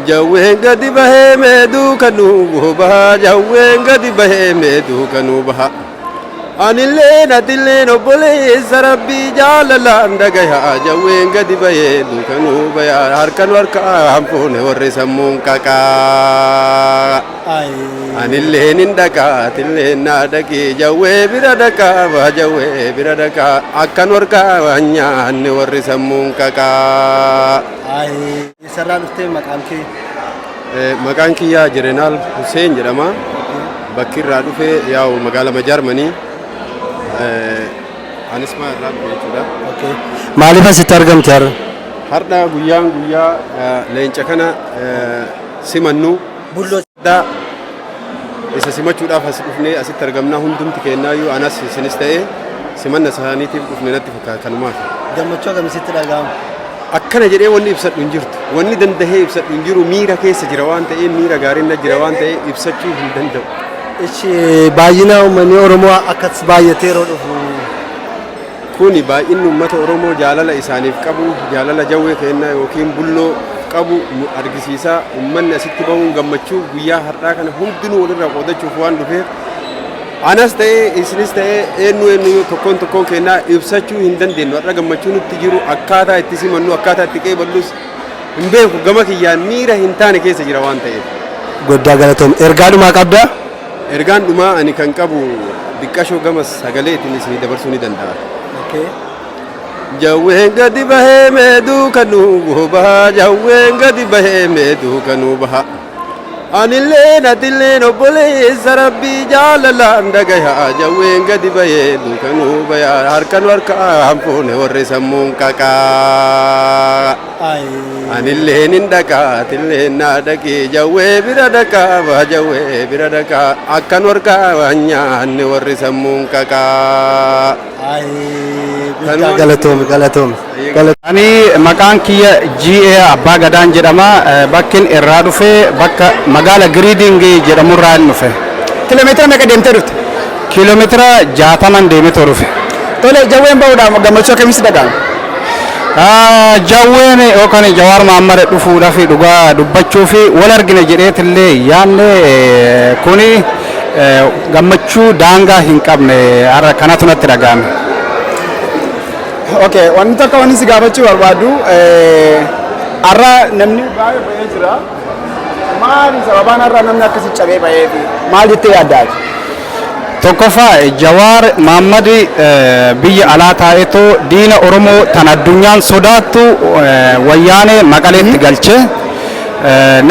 jawween gadi bahee meeduu kanuu baha jawween gadi bahee meeduu kanuu baha anillee natillee obboleessa rabbii jaalalaan dhagayaa jawween gadi bahee duukanuu bayaa harkan warqaa hamfuune warri sammuun qaqaa anillee nin dhaqaa tillee naa dhaqee jawwee bira dhaqaa baha jawwee bira dhaqaa akkan warqaa nyaanne warri sammuun qaqaa. Sararaan dhuftee maqaan kee? Maqaan kiyyaa Jeneraal Hussein jedhama. Bakki irraa dhufee yaa'u magaalaa Jarmanii. Anis maa irraa dhufe jechuudha. Maaliif asitti argamte har'a? Har'a guyyaa leenca kana simannu Bulloo isa simachuudhaaf as dhufnee asitti argamna hundumti kennaayyuu anas isinis ta'ee simanna isaaniitiif dhufne natti fakkaata kanumaaf. Gammachuu akkamitti dhaga'ama? Akkana jedhee wanni ibsadhu hin jirtu. Wanni dandahee ibsadhu hin jiru miira keessa jira waan ta'eef miira gaariin jira waan ta'eef ibsachuu hin danda'u. Baay'ina uummanni Oromoo akkas baay'atee yeroo dhufu. Kuni baay'inni uummata Oromoo jaalala isaaniif qabu jaalala jawwee kennaa yookiin bulloo qabu argisiisaa uummanni asitti bahuun gammachuu guyyaa har'aa kana hundinuu walirraa qoodachuuf waan dhufeef anas ta'ee isinis ta'ee eenyu tokkoon kennaa ibsachuu hin dandeenyu har'a gammachuu nutti jiru akkaataa itti simannu akkaataa itti qeeballus hin beeku gama kiyyaan miira hin taane keessa jira waan ta'eef. Guddaa galatoom. Ergaa dhumaa qabdaa? Ergaan dhumaa ani kan qabu diqqashoo gamas sagaleetiin isin dabarsuu ni danda'a. Jawween gadi bahee meeduu kanuu baha jawween gadi bahee meeduu kanuu baha anillee natillee obboleessa rabbii jaalalaan dhagayaa jawween gadi bahee duukanuu bayaa harkan warqaa hamfuune warri sammuun qaqaa anillee nin dhaqaa tillee naa dhaqee jawwee bira dhaqaa baha jawwee bira dhaqaa akkan warqaa nyaanne warri sammuun qaqaa. Galatoom. Ani maqaan kiyya GA Abbaa Gadaan jedhama. Bakkin irraa dhufe bakka magaala Giriiding jedhamu irraa dhufe. Kiiloomeetira meeqa deemtee dhufte? Kiiloomeetira 60 deemee dhufe. Tole jawween bahuudhaaf gammachuu akkamitti dhaga'ama? Jawween yookaan Jawaar Mahammad dhufuudhaaf dhugaa dubbachuu fi wal argina jedheetillee yaanne kuni gammachuu daangaa hin qabne har'a kanatu natti dhaga'ame. Okay, wanti tokko wanni si gaafachuu barbaadu har'a namni baay'ee bahee jira. Maali sababaan har'a namni akkasii cabee bahee fi maal jettee yaaddaati? Tokkoffaa Jawaar Mahammad biyya alaa taa'eetoo diina Oromoo tan addunyaan sodaattu wayyaanee Maqaleetti galche.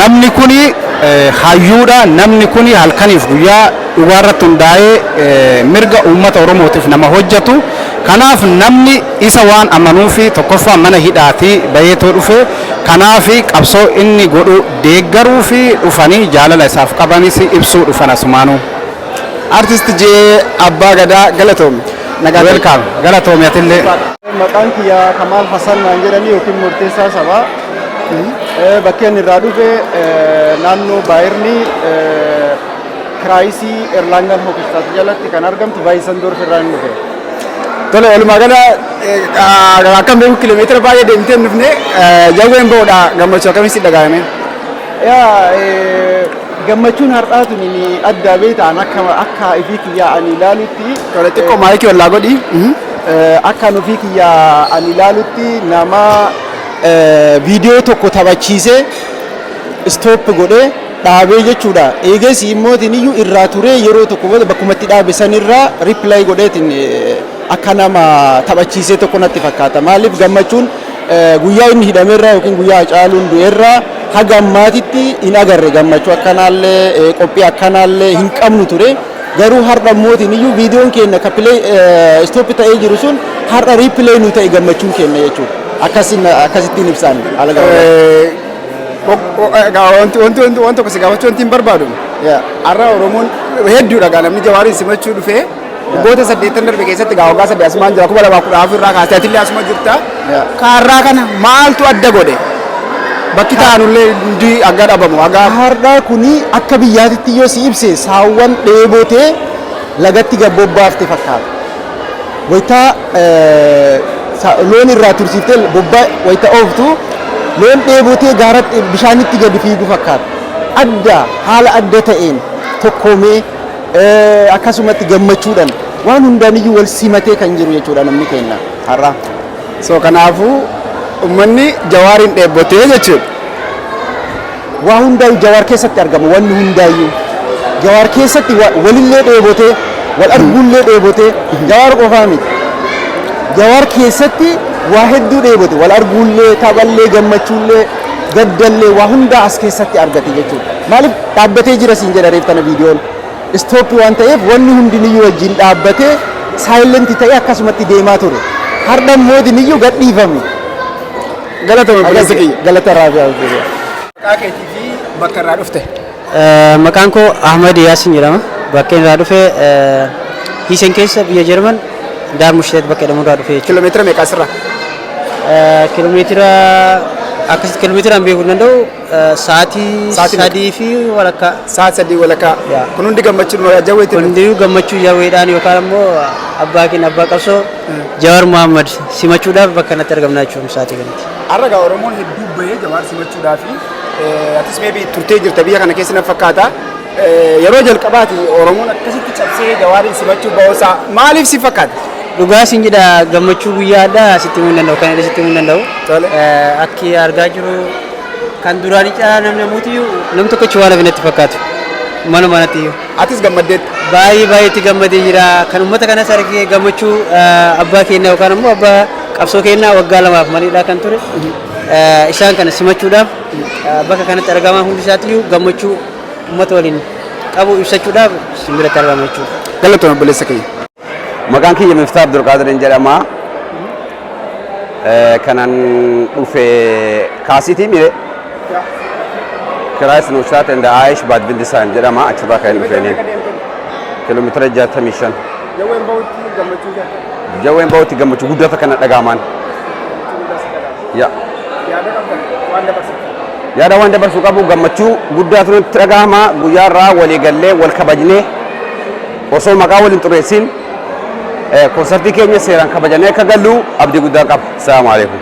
Namni kuni hayyuudha. Namni kuni halkaniif guyyaa dhugaarratti hundaa'ee mirga uummata Oromootiif nama hojjetu. Kanaaf namni isa waan amanuufi tokkoffaa mana hidhaatii bayeetoo dhufe kanaaf qabsoo inni godhu deeggaruu fi dhufanii jaalala isaaf qabanis ibsuu dhufan asumaanuu. Artist J Abbaa Gadaa galatoom. Welcome. Galatoom yatillee. Maqaan kiyya Kamaal Hassan naan jedhanii yookiin murteessaa sabaa. Bakki inni irraa dhufe naannoo Baayirnii Kiraayisii Erlaangan Hookistaa jalatti kan argamtu Vaayisandorf irraa inni dhufe. Tole walumaa gala akkam beeku kiiloomeetira baay'ee deemtee hin dhufne jawween bahuudha gammachuu akkamitti dhaga'ame? Gammachuun har'aatu ni adda beetaan akka ifii kiyyaa ani ilaalutti tole xiqqoo maayikii wallaa godhi akka ofii kiyyaa ani ilaalutti nama viidiyoo tokko taphachiisee istoop godhee dhaabee jechuudha. Eegas immoo iyyuu irraa turee yeroo tokko bakkumatti dhaabe sanirraa riipilaay godheetiin akka nama taphachiisee tokko natti fakkaata. Maaliif gammachuun guyyaa inni hidhameerraa yookiin guyyaa Hacaaluun du'eerraa haga ammaatitti hin agarre gammachuu akkanaallee qophii akkanaallee hin qabnu ture. Garuu har'a mootiin iyyuu viidiyoon keenya kappilee istooppi ta'ee jiru sun har'a riipilee nu ta'e gammachuun keenya jechuudha. Akkasittiin ibsaan haala wanti tokko si gaafachuu wanti hin barbaadu. Har'a Oromoon hedduudha namni Jawaariin simachuu dhufee waggoota 8 darbe keessatti waggaa 8 asumaan jira 2014 irraa kaasee atillee asuma jirta. Kaarraa kana maaltu adda godhe? Bakki taanullee hundi akka dhabamu. Har'a kuni akka biyyaatitti yoo si ibse saawwan dheebotee lagatti gabbobbaafte fakkaata. Wayitaa loon irraa tursiiftee bobbaa wayita ooftu loon dheebotee gaaratti bishaanitti gadi fiigu fakkaata. Adda haala adda ta'een tokkoomee akkasumatti gammachuudhaan waan hundaaniyyuu wal simatee kan jiru jechuudha namni keenya har'a. So kanaafuu uummanni Jawaariin dheebotee jechuudha. Waa hundaayyuu Jawaar keessatti argama wanni hundaayyuu. Jawaar keessatti walillee dheebotee wal arguullee dheebotee Jawaar qofaa miti. Jawaar keessatti waa hedduu dheebote wal arguullee taphallee gammachuullee gaddallee waa hundaa as keessatti argate jechuudha. Maaliif dhaabbatee jira siin jedha reef tana viidiyoon. Istooppii waan ta'eef wanni hundiniyyuu wajjin dhaabbatee saayilenti ta'ee akkasumatti deemaa ture. Har'a mootiniyyuu gadhiifame. Galatoomaa bilisa kiyya. Galata Raabiyaa. Maqaa keetii fi bakka irraa dhufte. Maqaan koo Ahmad Yaasin jedhama. Bakka irraa dhufe Hiisen keessa biyya Jarman Daarmushteet bakka jedhamu irraa dhufe jechuudha. Kiiloomeetira meeqa asirraa? Kiiloomeetira akkasitti kiiloomeetiraan beekuu danda'u sa'aatii sadii fi walakkaa. Sa'aatii sadii walakkaa. Kun hundi gammachuun jawweetti. Hundi gammachuu jawweedhaan yookaan immoo abbaa keenya abbaa qabsoo Jawaar Muhammad simachuudhaaf bakka kanatti argamna jechuudha sa'aatii kanatti. Har'a Oromoon hedduu bahee Jawaar simachuudhaaf atis meebii turtee jirta biyya kana keessa na fakkaata. Yeroo jalqabaati Oromoon akkasitti cabsee Jawaarin simachuu ba'oosaa maaliif si fakkaata? Dhugaa siin jedha gammachuu guyyaadhaa sitti himuu hin danda'u kan irra sitti himuu hin danda'u. Akki argaa jiru kan duraanii caalaa namni namuutiyyuu nam tokkochi waan hafe natti fakkaatu. Manatti iyyuu. Atis gammaddeetti? Baay'ee itti gammadee jira. Kan uummata kanas argee gammachuu abbaa keenyaa yookaan immoo abbaa qabsoo keenyaa waggaa lamaaf mariidhaa kan ture. Isaan kana simachuudhaaf bakka kanatti argamaa hundi isaatiyyuu gammachuu uummata waliin qabu ibsachuudhaaf simbiratti argama jechuudha. Galatooma obboleessa kiyya. Maqaan kiyya Miftaa Abdulqaadirin jedhama. Kanan dhufe kaasitii mire. Kiraayis Nuushaat and Aayish Baadbindisaan jedhama achirraa kan dhufeeniin. Kiiloomeetira 65. Jawween bahutti gammachuu guddaa kana dhagaamaan. Yaada waan dabarsuu qabu gammachuu guddaatu nutti dhagaama guyyaa irraa walii gallee wal kabajnee osoo maqaa waliin xureessin konsertii keenya seeraan kabajannee akka gallu abdii guddaa qaba. Assalaamu alaikum.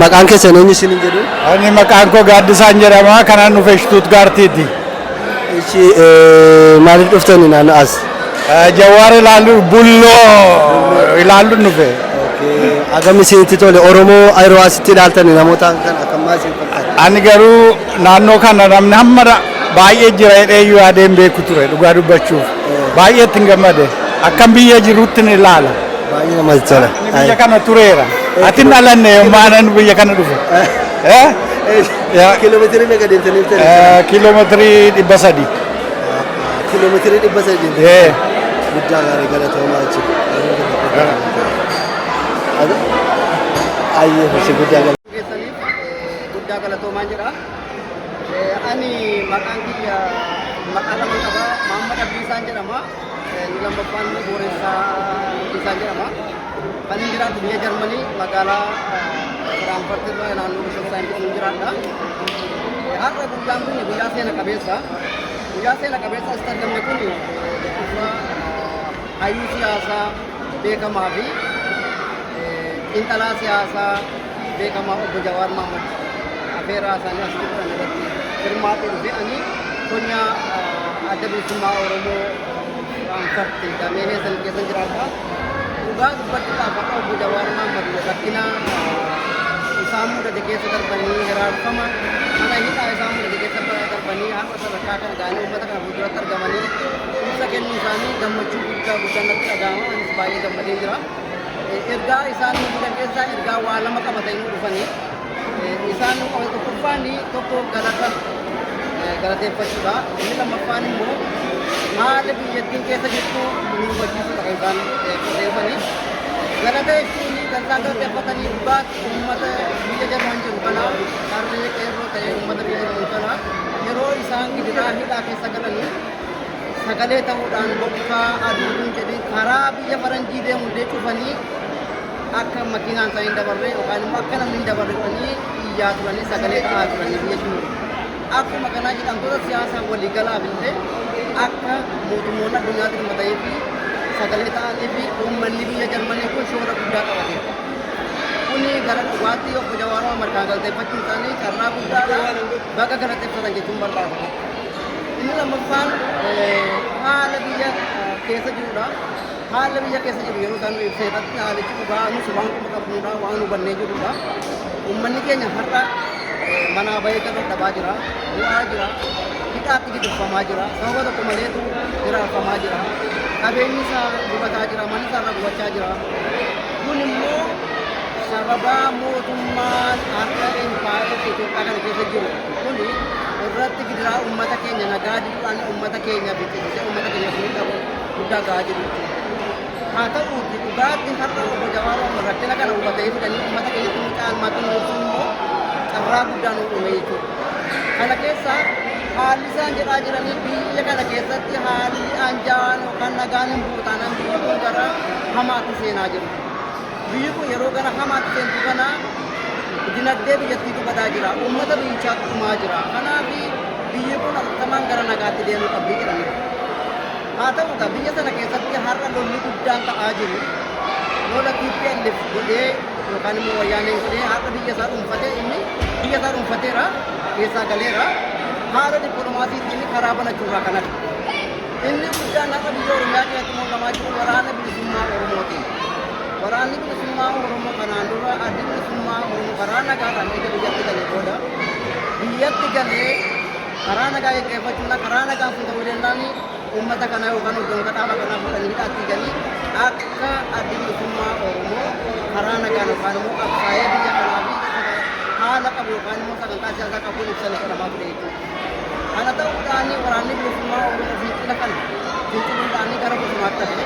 Maqaan keessan eenyu isin jedhu? Ani maqaan koo Gaaddisaan jedhama. Kanaan dhufe Shtuutgaartiiti. Maaliif dhuftani naannoo as? Jawaar ilaaluu bulloo ilaaluun dhufe. Agam isinitti tole Oromoo yeroo asitti ilaaltani namoota kan akkamaa isin fakkaata? Ani garuu naannoo kana namni hamma baay'ee jira jedhee yaadeen beeku ture dhugaa dubbachuuf. Baay'ee ittiin gammade. Akkam biyya jirutti ni ilaala. Baay'ee namatti tola. Biyya kana tureera. Ati dhalanne maanan biyya kana dhufe. Kiiloomeetirii meeqa deemtanii turte? Kiiloomeetirii 300. Kiiloomeetirii 300. Guddaa gaarii galatoomaa jechuudha. Ayyee hoshi guddaa galatoomaa jedha. Ani maqaan kiyya maqaa lama qaba. Mahammad Abdiisaan jedhama. Lammaffaan Booressaa Abdiisaan jedhama. Kan inni jiraatu biyya Jarmanii magaalaa Firaanfurt irraa naannoo Bishofsaan jedhamu jiraadha. Har'a guyyaan kun guyyaa seena qabeessa. Guyyaa seena qabeessa asitti argamne kun hayyuu siyaasaa beekamaa fi xiinxalaa siyaasaa beekamaa obbo Jawaar Muhammad afeeraa isaanii asitti godhan irratti hirmaatee dhufe ani konyaa adda bilisummaa Oromoo Firaanfurt dameenee san keessa jiraadha. Dhugaa dubbachuudhaaf akka obbo Jawaar Muhammad rakkina isaan mudate keessa darbanii hiraarfama mana hidhaa isaan mudate keessa darbanii har'a sadarkaa kana ga'anii uummata kana fuulduratti argamanii ibsa kennuu isaanii gammachuu guddaa natti dhaga'ama. Anis baay'ee gammadee jira. Ergaa isaan mudan keessaa ergaa waa lama qabatanii dhufanii isaan tokkoffaan tokko galateeffachuudha. Inni lammaffaan immoo haala biyyattiin keessa jirtu nu hubachiisuudha kan isaan qopheeffanii. Galata jechuun kan isaan galateeffatanii dhugaatti uummata biyya Jarman jiru kana harree qeerroo ta'ee uummata biyya Jarman kana yeroo isaan gidiraa hidhaa keessa galanii sagalee ta'uudhaan bokkaa aduun jedhee karaa biyya faranjii deemu illee cufanii akka makiinaan isaa hin dabarre yookaan immoo akka namni hin dabarre jedhanii iyyaa turanii sagalee ta'aa turanii biyya jiru. Akkuma kanaa jedhamtoota siyaasaa waliigalaaf illee akka mootummoonni addunyaatti dhimma ta'ee fi sagalee ta'anii fi uummanni biyya Jarmanii kun shoora guddaa qabateera. kuni gara dhugaatii obbo Jawaaroo markaan galteeffachuu isaanii carraa guddaadha bakka kanatti ibsatan jechuun barbaada. Inni lammaffaan haala biyya keessa jirudha. Haala biyya keessa jiru yeroo isaan ibseedhatti haalichi dhugaa nus waan kuma qabnudha waan hubannee jirudha. Uummanni keenya har'a manaa bahee gaba dhabaa jira, bu'aa jira, hidhaatti giddufamaa jira, sababa tokko maleetu hiraarfamaa jira, qabeenyi isaa gubataa jira, manni isaa irra gubachaa jira. Kun immoo sababa mootummaan harka impaayera Itoophiyaa kana keessa jiru kuni irratti gidiraa uummata keenya nagaa diduudhaan uummata keenya biqilchee uummata keenya fuudhamu guddaa gahaa jiru. Haa ta'uuti dhugaatti har'a obbo Jawaaroo rakkina kana hubatee fidanii uummata keenyatti mucaan maatiin nuusun immoo carraa guddaa nu uume jechuudha. Kana keessa haalli isaan jedhaa jiranii biyya kana keessatti haalli anjaan yookaan nagaan hin buutaanaan biyyi kun gara hamaatti seenaa jiru. Biyyi kun yeroo gara hamaatti seentu kana dinagdee biyyattiitu badaa jira. Uummata biyyichaatti dhumaa jira. Kanaaf biyyi kun akkasumaan gara nagaatti deemuu qabdi jedhamudha. Haa ta'uudha biyya sana keessatti har'a lolli guddaan ta'aa jiru. Lola TPLF godhee yookaan immoo wayyaaneen godhee har'a biyya isaa dhuunfatee inni biyya isaa dhuunfateera keessaa galeera. Haala dippiloomaasiitiin karaa banachuurraa kanadha. Inni guddaan har'a biyya Oromiyaa keessatti mul'amaa jiru waraana bilisummaa Oromooti. Waraanni bilisummaa Oromoo kanaan dura addi bilisummaa Oromoo karaa nagaadhaan eega biyyatti galee booda biyyatti galee karaa nagaa eeggachuudhaan karaa nagaan fuutamuu danda'anii uummata kana yookaan hoggantoota dhaaba kanaa fuudhanii hidhaatti galii akka addi bilisummaa Oromoo karaa nagaan yookaan immoo qabsaa'ee biyya kanaa fi haala qabu yookaan immoo sagantaa siyaasaa qabuun ibsan jedhamaa ture jechuudha. Kana ta'uudhaan waraanni bilisummaa Oromoo fincila kana finciluudhaan gara bosonaatti hafe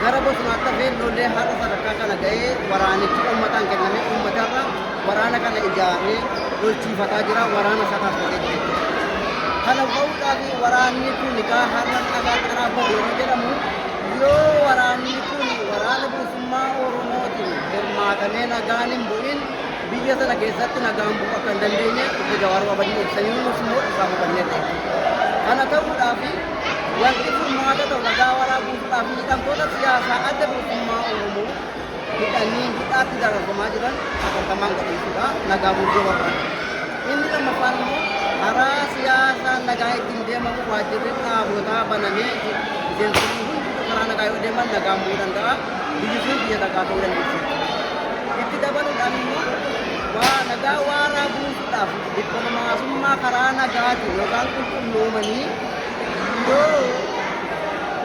gara bosonaatti hafe lollee har'a sadarkaa kana ga'ee waraanichi uummataan kennamee uummatarra waraana kana ijaaree lolchiifataa jira waraana isaa taasifatee jira. Kana ta'uudhaan waraanni kun har'a dhagaa kanaa bahu yeroo jedhamu yoo waraanni kun waraana bilisummaa Oromootiin hirmaatamee nagaan hin bu'in biyya sana keessatti nagaan bu'uu akka hin dandeenye obbo Jawaaroo abadii ibsanii nus immoo isaa hubanneerra. Kana ta'uudhaaf wanti furmaata ta'u nagaa waraabuudhaaf hidhamtoota siyaasaa adda bilisummaa Oromoo hidhanii hidhaatti dararfamaa jiran akkasumaan gadhiisuudha nagaa buusuu barbaada. Inni lammaffaan immoo karaa siyaasaa nagaa ittiin deemamu waajjirri dhaabotaa banamee miseensonni hundi karaa nagaa yoo deeman nagaan bu'uu danda'a biyyi sun biyya nagaa ta'uu dandeessi. Itti dabaluudhaan immoo waa nagaa waaraa buusuudhaaf dippiloomaasummaa karaa nagaatiin yookaan qulqulloomanii yoo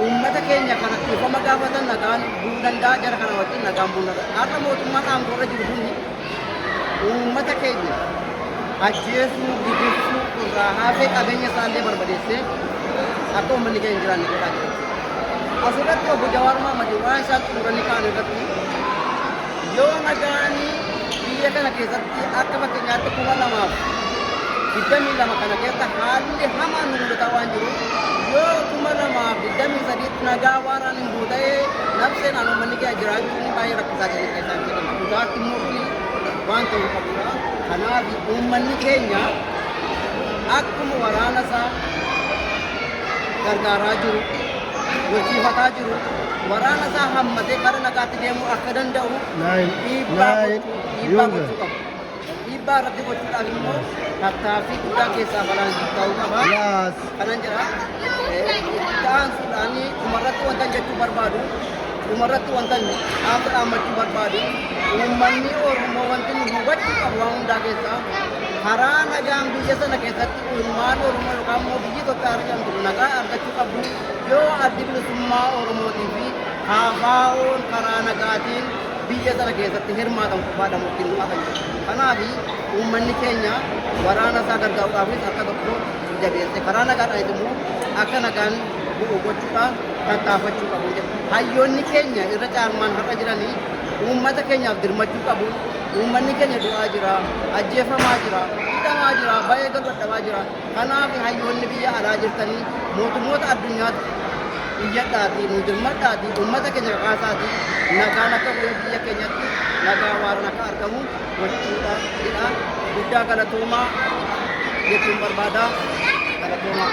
uummata keenya kana ifama gaafatan nagaan bu'uu danda'a jara kana wajjin nagaan bu'uu danda'a. Har'a mootummaan aangoorra jiru kun uummata keenya ajjeesuu gidirsuu irraa hafee qabeenya isaallee barbadeessee akka uummanni keenya jiraanne godhaa jira. Asirratti obbo Jawaar Mohaammed waan isaan xumuranii ka'an irratti yoo nagaanii biyya kana keessatti akka fakkeenyaatti 2022 kana keessa haalli hamaan nu mudataa waan jiruuf yoo 2023 nagaa waaraan hin buuta'ee nabseen aan uummanni keenya jiraachuun baay'ee rakkisaa jedhee keessaan jedhama. Dhugaatti immoo kun waan ta'uu qabudha. Kanaaf uummanni keenya akkuma waraana isaa gargaaraa jiru, hojjechiifataa jiru, waraana isaa hammatee karaa nagaatti deemuu akka danda'u dhiibbaa gochuu qabu. Dhiibbaa irratti gochuudhaaf immoo tattaaffii guddaa keessaa balaan ta'uu qaba. Kanan jedha ta'ansuudhaan dhumarratti wanta jechuu barbaadu dhumarratti wanta dhaabba dhaammachuu barbaadu uummanni Oromoo wanti nu hubachuu qabu waan hundaa keessaa karaa nagaan biyya sana keessatti ilmaan Oromoo yookaan immoo biyyi tokko argamtu nagaa argachuu qabdu yoo addi bilisummaa Oromootii fi KFO'n karaa nagaatiin biyya sana keessatti hirmaatan barbaadamu ittiin dhufatan. Kanaaf uummanni keenya waraana isaa gargaaruudhaafis akka tokko jabeesse karaa nagaadhaan immoo akka nagaan bu'u gochuudhaan tattaafachuu qabu jedha. Hayyoonni keenya irra caalmaan har'a jiranii uummata keenyaaf dirmachuu qabu. Uummanni keenya du'aa jira, ajjeefamaa jira, hidhamaa jira, baay'ee gadhabaa jira. Kanaaf hayyoonni biyya alaa jirtanii mootummoota addunyaatti biyyadhaatii nu dirmadhaatii uummata keenya kakaasaati nagaan akka biyya keenyatti nagaa waaraan akka argamu gochuudhaan guddaa galatoomaa jechuun barbaada galatoomaa.